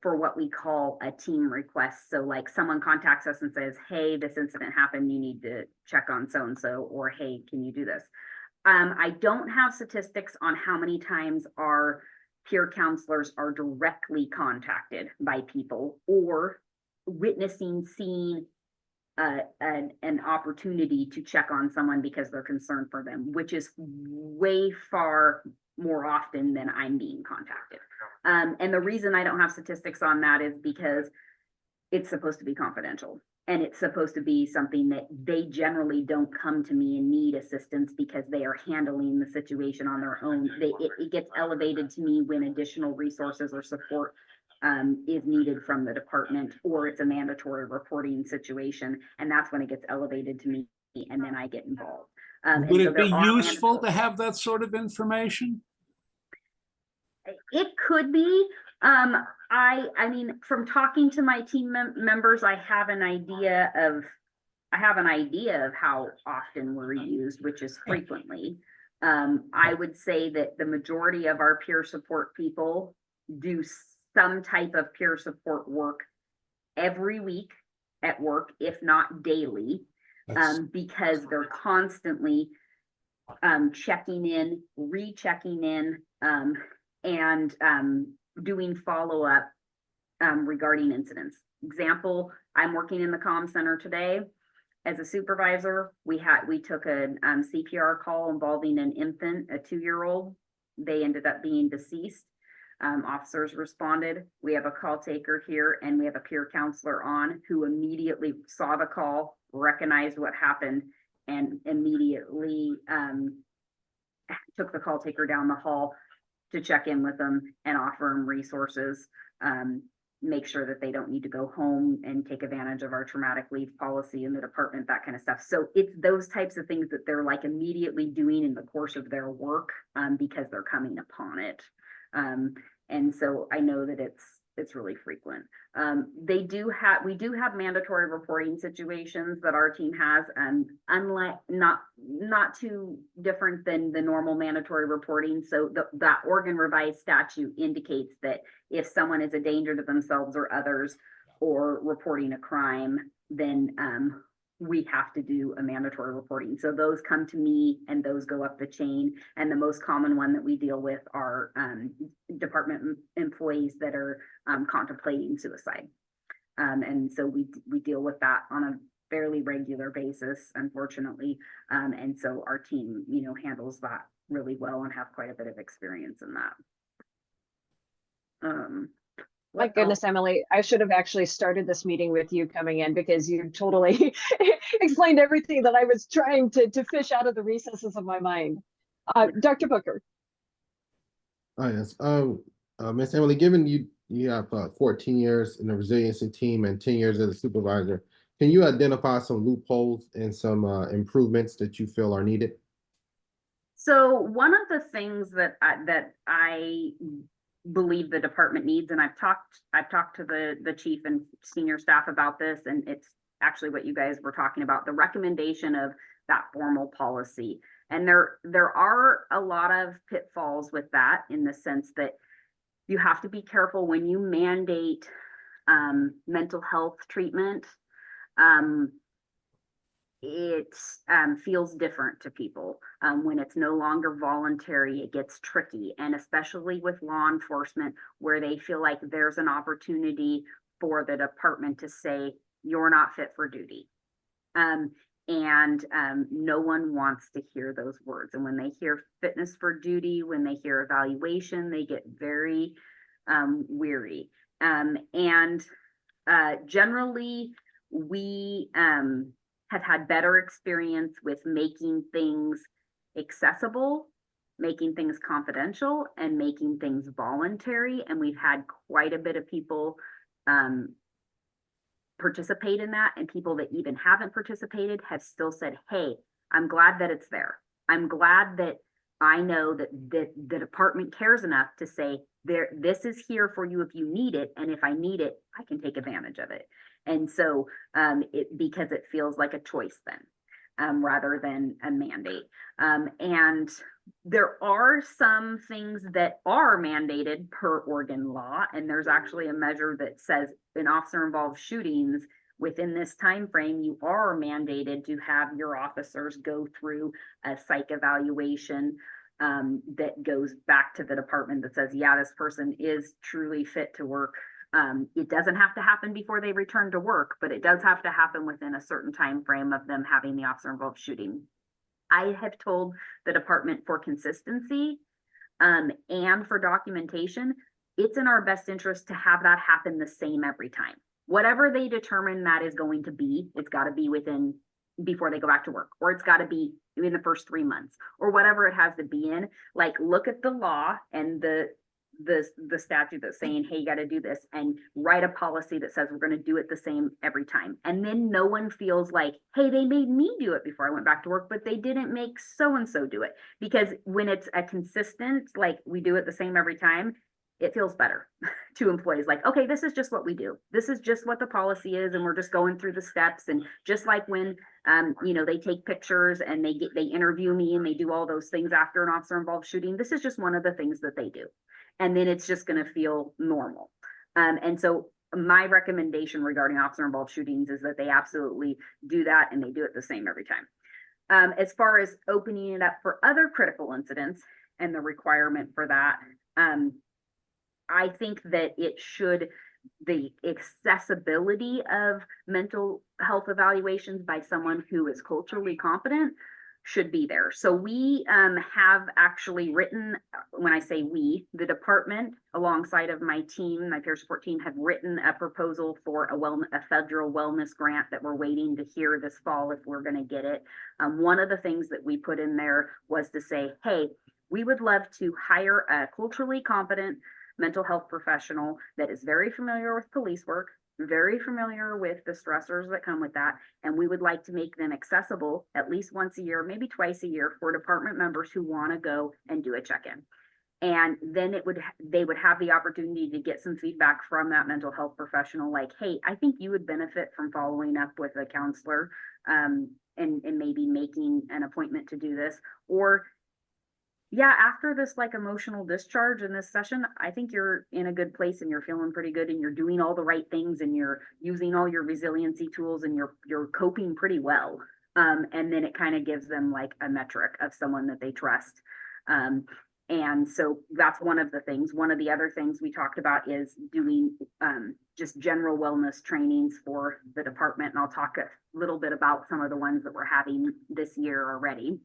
For what we call a team request. So like someone contacts us and says, hey, this incident happened, you need to check on so-and-so, or hey, can you do this? I don't have statistics on how many times our peer counselors are directly contacted by people or seeing an opportunity to check on someone because they're concerned for them, which is way far more often than I'm being contacted. And the reason I don't have statistics on that is because it's supposed to be confidential, and it's supposed to be something that they generally don't come to me and need assistance because they are handling the situation on their own. It gets elevated to me when additional resources or support is needed from the department, or it's a mandatory reporting situation, and that's when it gets elevated to me, and then I get involved. Would it be useful to have that sort of information? It could be. I mean, from talking to my team members, I have an idea of how often we're used, which is frequently. I would say that the majority of our peer support people do some type of peer support work every week at work, if not daily, because they're constantly checking in, rechecking in, and doing follow-up regarding incidents. Example, I'm working in the comm center today. As a supervisor, we took a CPR call involving an infant, a 2-year-old. They ended up being deceased. Officers responded. We have a call taker here, and we have a peer counselor on who immediately saw the call, recognized what happened, and immediately took the call taker down the hall to check in with them and offer them resources, make sure that they don't need to go home and take advantage of our traumatic leave policy in the department, that kind of stuff. So it's those types of things that they're like immediately doing in the course of their work, because they're coming upon it. And so I know that it's really frequent. We do have mandatory reporting situations that our team has, unlike not too different than the normal mandatory reporting. So that Oregon revised statute indicates that if someone is a danger to themselves or others or reporting a crime, then we have to do a mandatory reporting. So those come to me and those go up the chain. And the most common one that we deal with are department employees that are contemplating suicide. And so we deal with that on a fairly regular basis, unfortunately. And so our team, handles that really well and have quite a bit of experience in that. My goodness, Emily, I should have actually started this meeting with you coming in, because you totally explained everything that I was trying to fish out of the recesses of my mind. Dr. Booker. Oh, yes. Miss Emily, given you have 14 years in the resiliency team and 10 years as a supervisor, can you identify some loopholes and some improvements that you feel are needed? So one of the things that I believe the department needs, and I've talked to the chief and senior staff about this, and it's actually what you guys were talking about, the recommendation of that formal policy. And there are a lot of pitfalls with that, in the sense that you have to be careful when you mandate mental health treatment. It feels different to people. When it's no longer voluntary, it gets tricky. And especially with law enforcement, where they feel like there's an opportunity for the department to say, you're not fit for duty. No one wants to hear those words. And when they hear fitness for duty, when they hear evaluation, they get very weary. Generally, we have had better experience with making things accessible, making things confidential, and making things voluntary. And we've had quite a bit of people participate in that, and people that even haven't participated have still said, hey, I'm glad that it's there. I'm glad that I know that the department cares enough to say, this is here for you if you need it, and if I need it, I can take advantage of it. And so because it feels like a choice then, rather than a mandate. And there are some things that are mandated per Oregon law, and there's actually a measure that says in officer-involved shootings, within this time frame, you are mandated to have your officers go through a psych evaluation that goes back to the department that says, yeah, this person is truly fit to work. It doesn't have to happen before they return to work, but it does have to happen within a certain time frame of them having the officer-involved shooting. I have told the department, for consistency and for documentation, it's in our best interest to have that happen the same every time. Whatever they determine that is going to be, it's got to be before they go back to work, or it's got to be in the first 3 months, or whatever it has to be in. Like, look at the law and the statute that's saying, hey, you got to do this, and write a policy that says we're going to do it the same every time. And then no one feels like, hey, they made me do it before I went back to work, but they didn't make so-and-so do it. Because when it's a consistent, like, we do it the same every time, it feels better to employees. Like, okay, this is just what we do. This is just what the policy is. And we're just going through the steps. And just like when, they take pictures and they interview me and they do all those things after an officer-involved shooting, this is just one of the things that they do. And then it's just going to feel normal. And so my recommendation regarding officer-involved shootings is that they absolutely do that, and they do it the same every time. As far as opening it up for other critical incidents and the requirement for that, I think that the accessibility of mental health evaluations by someone who is culturally competent should be there. So we have actually written, when I say we, the department alongside of my team, my peer support team, have written a proposal for a federal wellness grant that we're waiting to hear this fall if we're going to get it. One of the things that we put in there was to say, hey, we would love to hire a culturally competent mental health professional that is very familiar with police work, very familiar with the stressors that come with that. And we would like to make them accessible at least once a year, maybe twice a year, for department members who want to go and do a check-in. And then they would have the opportunity to get some feedback from that mental health professional, like, hey, I think you would benefit from following up with a counselor, and maybe making an appointment to do this. Or yeah, after this like emotional discharge in this session, I think you're in a good place and you're feeling pretty good and you're doing all the right things and you're using all your resiliency tools and you're coping pretty well. And then it kind of gives them like a metric of someone that they trust. And so that's one of the things. One of the other things we talked about is doing just general wellness trainings for the department. And I'll talk a little bit about some of the ones that we're having this year already.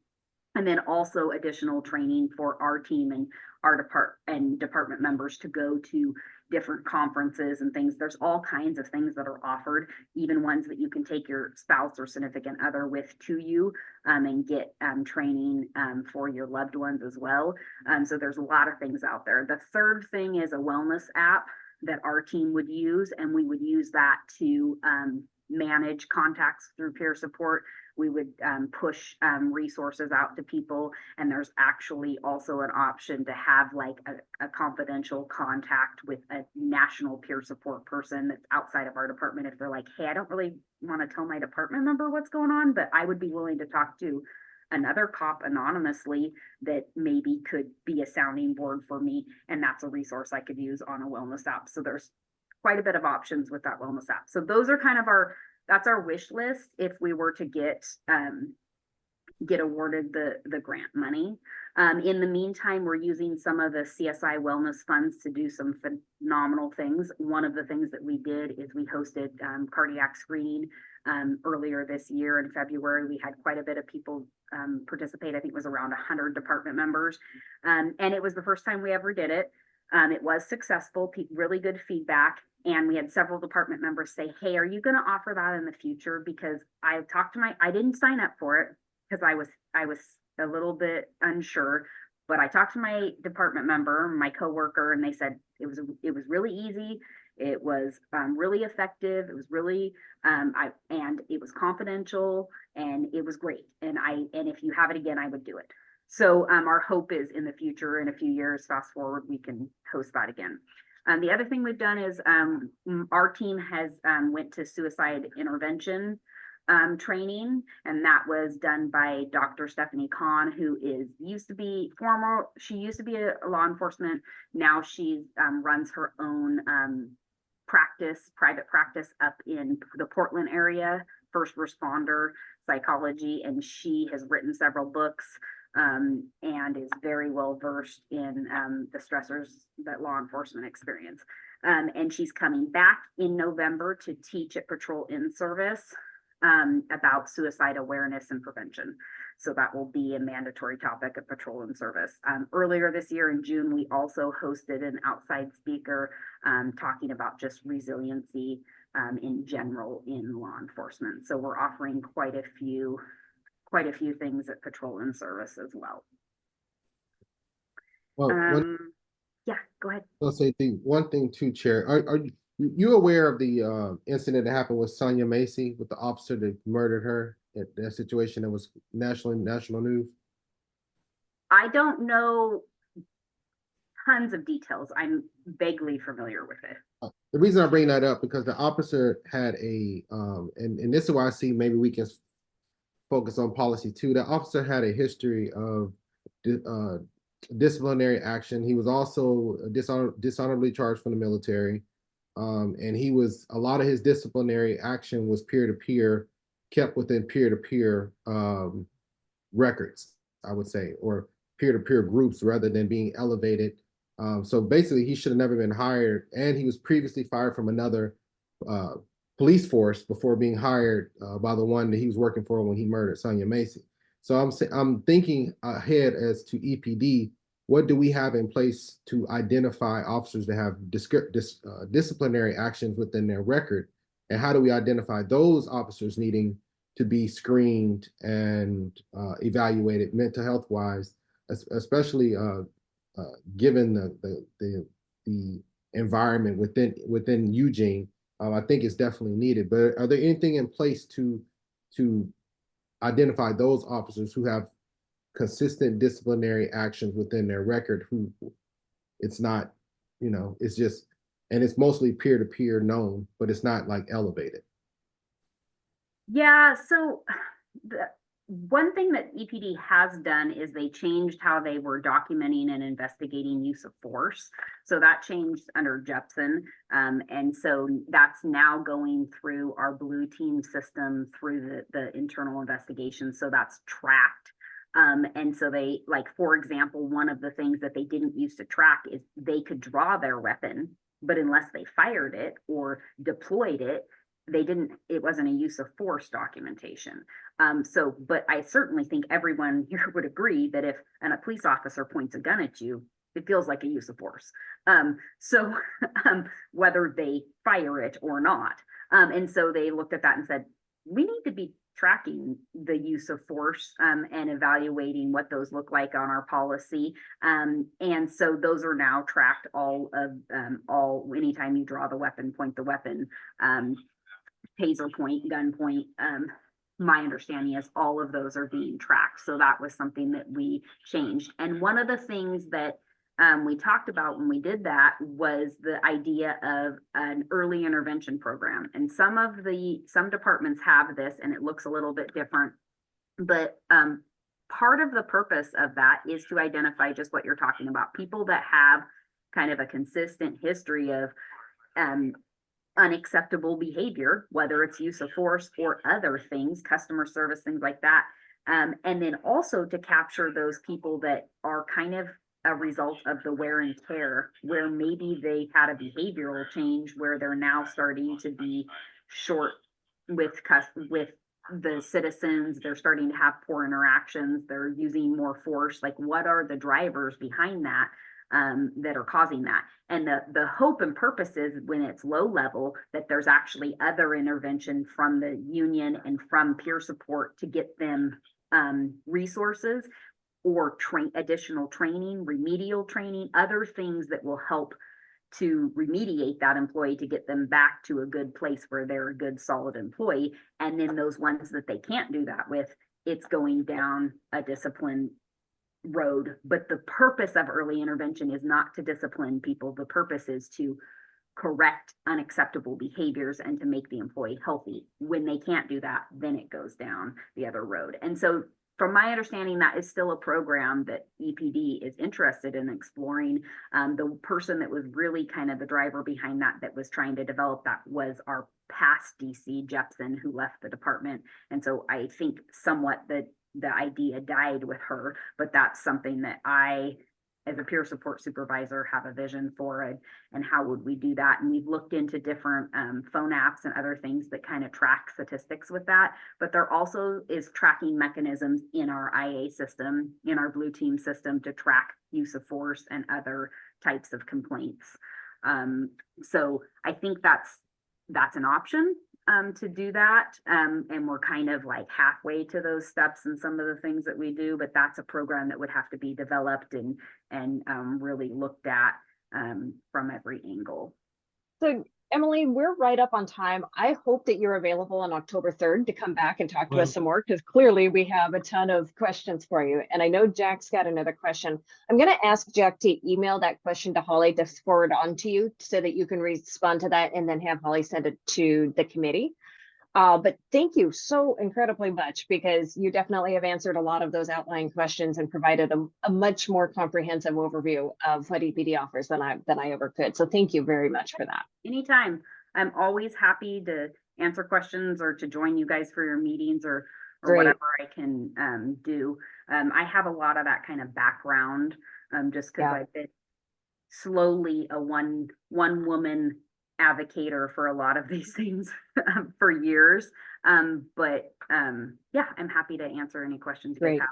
And then also additional training for our team and our department members to go to different conferences and things. There's all kinds of things that are offered, even ones that you can take your spouse or significant other with to you, and get training for your loved ones as well. So there's a lot of things out there. The third thing is a wellness app that our team would use, and we would use that to manage contacts through peer support. We would push resources out to people, and there's actually also an option to have like a confidential contact with a national peer support person that's outside of our department. If they're like, hey, I don't really want to tell my department member what's going on, but I would be willing to talk to another cop anonymously that maybe could be a sounding board for me, and that's a resource I could use on a wellness app. So there's quite a bit of options with that wellness app. So those are kind of that's our wish list if we were to get awarded the grant money. In the meantime, we're using some of the CSI wellness funds to do some phenomenal things. One of the things that we did is we hosted cardiac screening earlier this year in February. We had quite a bit of people participate. I think it was around 100 department members. And it was the first time we ever did it. It was successful, really good feedback. And we had several department members say, hey, are you going to offer that in the future? Because I didn't sign up for it because I was a little bit unsure, but I talked to my department member, my coworker, and they said it was really easy. It was really effective. It was really, and it was confidential, and it was great. And if you have it again, I would do it. So our hope is in the future, in a few years, fast forward, we can host that again. The other thing we've done is our team has went to suicide intervention training, and that was done by Dr. Stephanie Kahn, who used to be a law enforcement. Now she runs her own private practice up in the Portland area, first responder psychology, and she has written several books. And is very well versed in the stressors that law enforcement experience. And she's coming back in November to teach at Patrol in Service about suicide awareness and prevention. So that will be a mandatory topic at Patrol in Service. Earlier this year in June, we also hosted an outside speaker talking about just resiliency in general in law enforcement. So we're offering quite a few things at Patrol in Service as well. Well, yeah, go ahead. I'll say one thing too, Chair. Are you aware of the incident that happened with Sonia Macy, with the officer that murdered her, that situation that was national news? I don't know tons of details. I'm vaguely familiar with it. The reason I bring that up because the officer had and this is why I see maybe we can focus on policy too. The officer had a history of disciplinary action. He was also dishonorably charged from the military. And a lot of his disciplinary action was peer-to-peer, kept within peer-to-peer records, I would say, or peer-to-peer groups rather than being elevated So basically, he should have never been hired, and he was previously fired from another police force before being hired by the one that he was working for when he murdered Sonia Macy. So I'm thinking ahead as to EPD. What do we have in place to identify officers that have disciplinary actions within their record, and how do we identify those officers needing to be screened and evaluated mental health wise, especially given the environment within Eugene? I think it's definitely needed. But are there anything in place to identify those officers who have consistent disciplinary actions within their record, who it's not, it's just, and it's mostly peer-to-peer known, but it's not like elevated? Yeah, so the one thing that EPD has done is they changed how they were documenting and investigating use of force. So that changed under Jepson. And so that's now going through our blue team system through the internal investigation. So that's tracked. And so they, like, for example, one of the things that they didn't use to track is they could draw their weapon, but unless they fired it or deployed it, it wasn't a use of force documentation. But I certainly think everyone here would agree that if a police officer points a gun at you, it feels like a use of force. Whether they fire it or not. And so they looked at that and said, we need to be tracking the use of force and evaluating what those look like on our policy. And so those are now tracked anytime you draw the weapon, point the weapon, taser point, gun point. My understanding is all of those are being tracked. So that was something that we changed. And one of the things that we talked about when we did that was the idea of an early intervention program. And some departments have this, and it looks a little bit different. But part of the purpose of that is to identify just what you're talking about, people that have kind of a consistent history of unacceptable behavior, whether it's use of force or other things, customer service, things like that. And then also to capture those people that are kind of a result of the wear and tear, where maybe they had a behavioral change where they're now starting to be short with the citizens, they're starting to have poor interactions, they're using more force. Like, what are the drivers behind that that are causing that? And the hope and purpose is, when it's low level, that there's actually other intervention from the union and from peer support to get them resources or additional training, remedial training, other things that will help to remediate that employee to get them back to a good place where they're a good, solid employee. And then those ones that they can't do that with, it's going down a discipline road. But the purpose of early intervention is not to discipline people. The purpose is to correct unacceptable behaviors and to make the employee healthy. When they can't do that, then it goes down the other road. And so from my understanding, that is still a program that EPD is interested in exploring. The person that was really kind of the driver behind that was trying to develop that, was our past DC, Jepson, who left the department. And so I think somewhat the idea died with her, but that's something that I, as a peer support supervisor, have a vision for it, and how would we do that? And we've looked into different phone apps and other things that kind of track statistics with that, but there also is tracking mechanisms in our IA system, in our blue team system, to track use of force and other types of complaints. So I think that's an option to do that. And we're kind of like halfway to those steps in some of the things that we do, but that's a program that would have to be developed and really looked at from every angle. So Emily, we're right up on time. I hope that you're available on October 3rd to come back and talk to us some more, because clearly we have a ton of questions for you. And I know Jack's got another question. I'm going to ask Jack to email that question to Holly to forward on to you so that you can respond to that, and then have Holly send it to the committee. But thank you so incredibly much, because you definitely have answered a lot of those outlying questions and provided a much more comprehensive overview of what EPD offers than I ever could. So thank you very much for that. Anytime. I'm always happy to answer questions or to join you guys for your meetings or whatever I can do. I have a lot of that kind of background just because I've been slowly a one woman advocator for a lot of these things for years. Yeah, I'm happy to answer any questions you guys Great. have.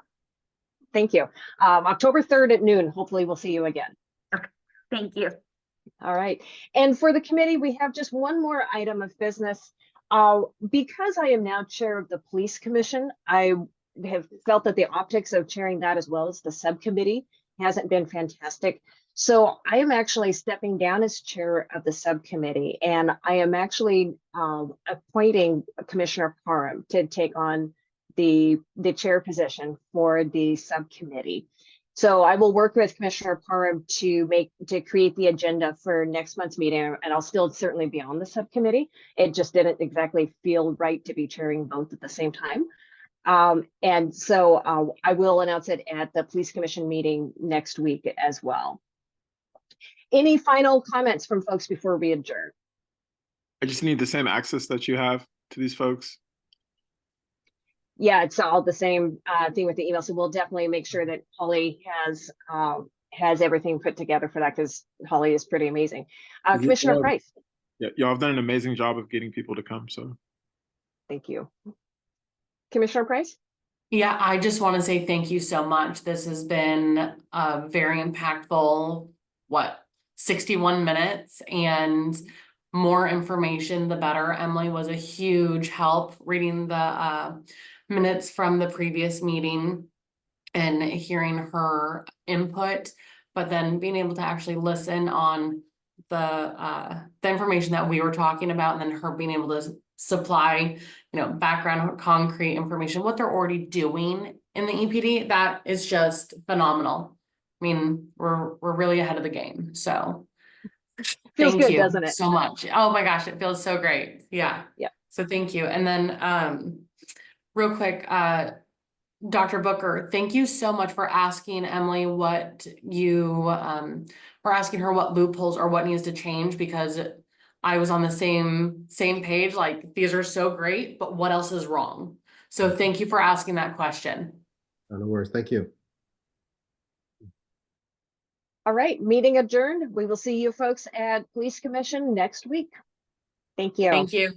Thank you. October 3rd at noon. Hopefully we'll see you again. Okay, thank you. All right. And for the committee, we have just one more item of business. Because I am now chair of the police commission, I have felt that the optics of chairing that as well as the subcommittee hasn't been fantastic. So I am actually stepping down as chair of the subcommittee, and I am actually appointing Commissioner Parham to take on the chair position for the subcommittee. So I will work with Commissioner Parham to create the agenda for next month's meeting, and I'll still certainly be on the subcommittee. It just didn't exactly feel right to be chairing both at the same time. And so I will announce it at the police commission meeting next week as well. Any final comments from folks before we adjourn? I just need the same access that you have to these folks. Yeah, it's all the same thing with the email. So we'll definitely make sure that Holly has everything put together for that, because Holly is pretty amazing. Commissioner Price. Yeah, y'all have done an amazing job of getting people to come. So Thank you. Commissioner Price? Yeah, I just want to say thank you so much. This has been a very impactful, 61 minutes, and more information, the better. Emily was a huge help reading the minutes from the previous meeting and hearing her input, but then being able to actually listen on the information that we were talking about, and then her being able to supply, background concrete information, what they're already doing in the EPD. That is just phenomenal. I mean, we're really ahead of the game. So Feels thank good, you doesn't it? so much. Oh my gosh, it feels so great. Yeah. Yeah. So thank you. And then real quick, Dr. Booker, thank you so much for asking Emily what you or asking her what loopholes or what needs to change, because I was on the same page. Like, these are so great, but what else is wrong? So thank you for asking that question. No worries. Thank you. All right, meeting adjourned. We will see you folks at Police Commission next week. Thank you. Thank you.